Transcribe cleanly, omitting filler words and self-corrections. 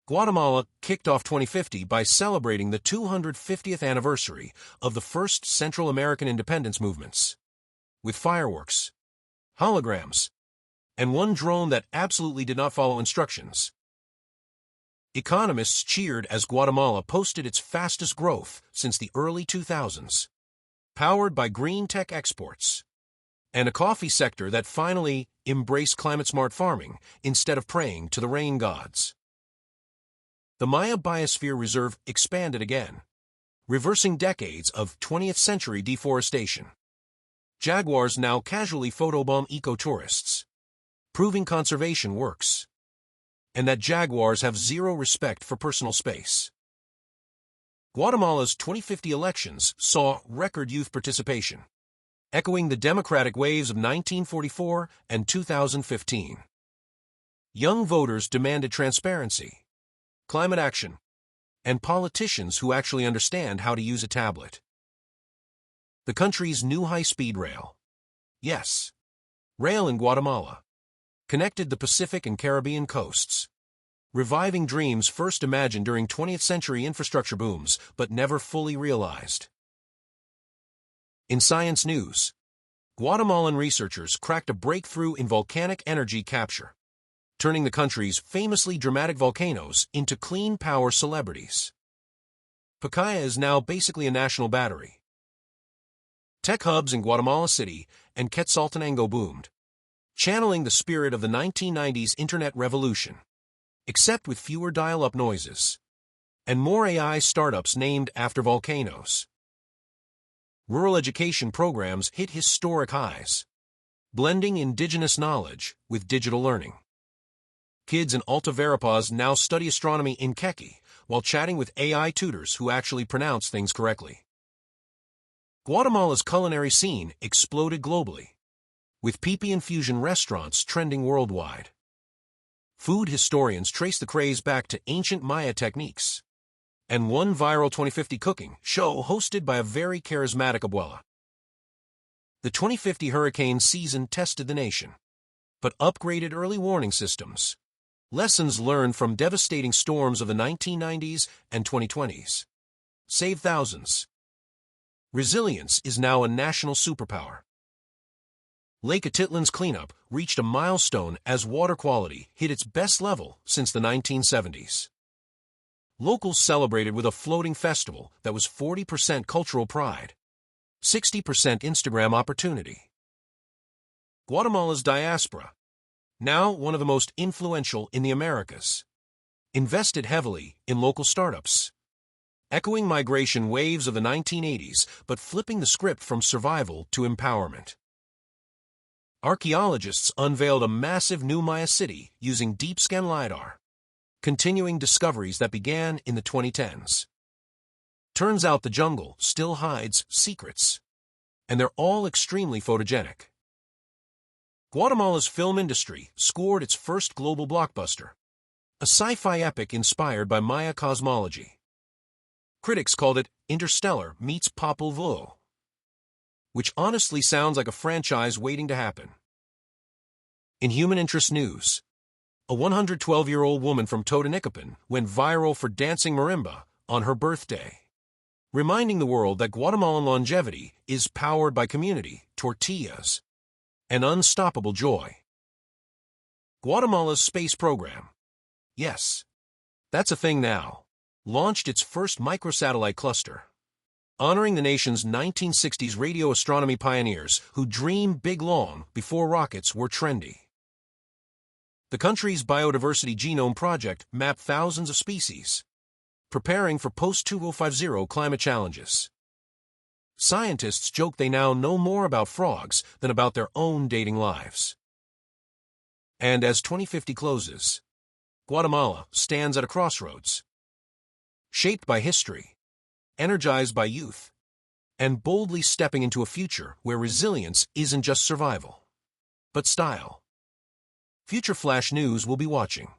Guatemala kicked off 2050 by celebrating the 250th anniversary of the first Central American independence movements, with fireworks, holograms, and one drone that absolutely did not follow instructions. Economists cheered as Guatemala posted its fastest growth since the early 2000s, powered by green tech exports, and a coffee sector that finally embraced climate-smart farming instead of praying to the rain gods. The Maya Biosphere Reserve expanded again, reversing decades of 20th-century deforestation. Jaguars now casually photobomb eco-tourists, proving conservation works, and that jaguars have zero respect for personal space. Guatemala's 2050 elections saw record youth participation, echoing the democratic waves of 1944 and 2015. Young voters demanded transparency, climate action, and politicians who actually understand how to use a tablet. The country's new high-speed rail, yes, rail in Guatemala, connected the Pacific and Caribbean coasts, reviving dreams first imagined during 20th-century infrastructure booms but never fully realized. In science news, Guatemalan researchers cracked a breakthrough in volcanic energy capture, turning the country's famously dramatic volcanoes into clean power celebrities. Pacaya is now basically a national battery. Tech hubs in Guatemala City and Quetzaltenango boomed, channeling the spirit of the 1990s internet revolution, except with fewer dial-up noises and more AI startups named after volcanoes. Rural education programs hit historic highs, blending indigenous knowledge with digital learning. Kids in Alta Verapaz now study astronomy in Quechua while chatting with AI tutors who actually pronounce things correctly. Guatemala's culinary scene exploded globally, with pipi and fusion restaurants trending worldwide. Food historians trace the craze back to ancient Maya techniques, and one viral 2050 cooking show hosted by a very charismatic abuela. The 2050 hurricane season tested the nation, but upgraded early warning systems. Lessons learned from devastating storms of the 1990s and 2020s saved thousands. Resilience is now a national superpower. Lake Atitlan's cleanup reached a milestone as water quality hit its best level since the 1970s. Locals celebrated with a floating festival that was 40% cultural pride, 60% Instagram opportunity. Guatemala's diaspora, now one of the most influential in the Americas, invested heavily in local startups, echoing migration waves of the 1980s but flipping the script from survival to empowerment. Archaeologists unveiled a massive new Maya city using deep-scan LiDAR, continuing discoveries that began in the 2010s. Turns out the jungle still hides secrets, and they're all extremely photogenic. Guatemala's film industry scored its first global blockbuster, a sci-fi epic inspired by Maya cosmology. Critics called it Interstellar meets Popol Vuh, which honestly sounds like a franchise waiting to happen. In human interest news, a 112-year-old woman from Totonicapan went viral for dancing marimba on her birthday, reminding the world that Guatemalan longevity is powered by community, tortillas, and unstoppable joy. Guatemala's space program, yes, that's a thing now, launched its first microsatellite cluster, honoring the nation's 1960s radio astronomy pioneers who dreamed big long before rockets were trendy. The country's Biodiversity Genome Project mapped thousands of species, preparing for post-2050 climate challenges. Scientists joke they now know more about frogs than about their own dating lives. And as 2050 closes, Guatemala stands at a crossroads. Shaped by history, energized by youth, and boldly stepping into a future where resilience isn't just survival, but style. FutureFlash News will be watching.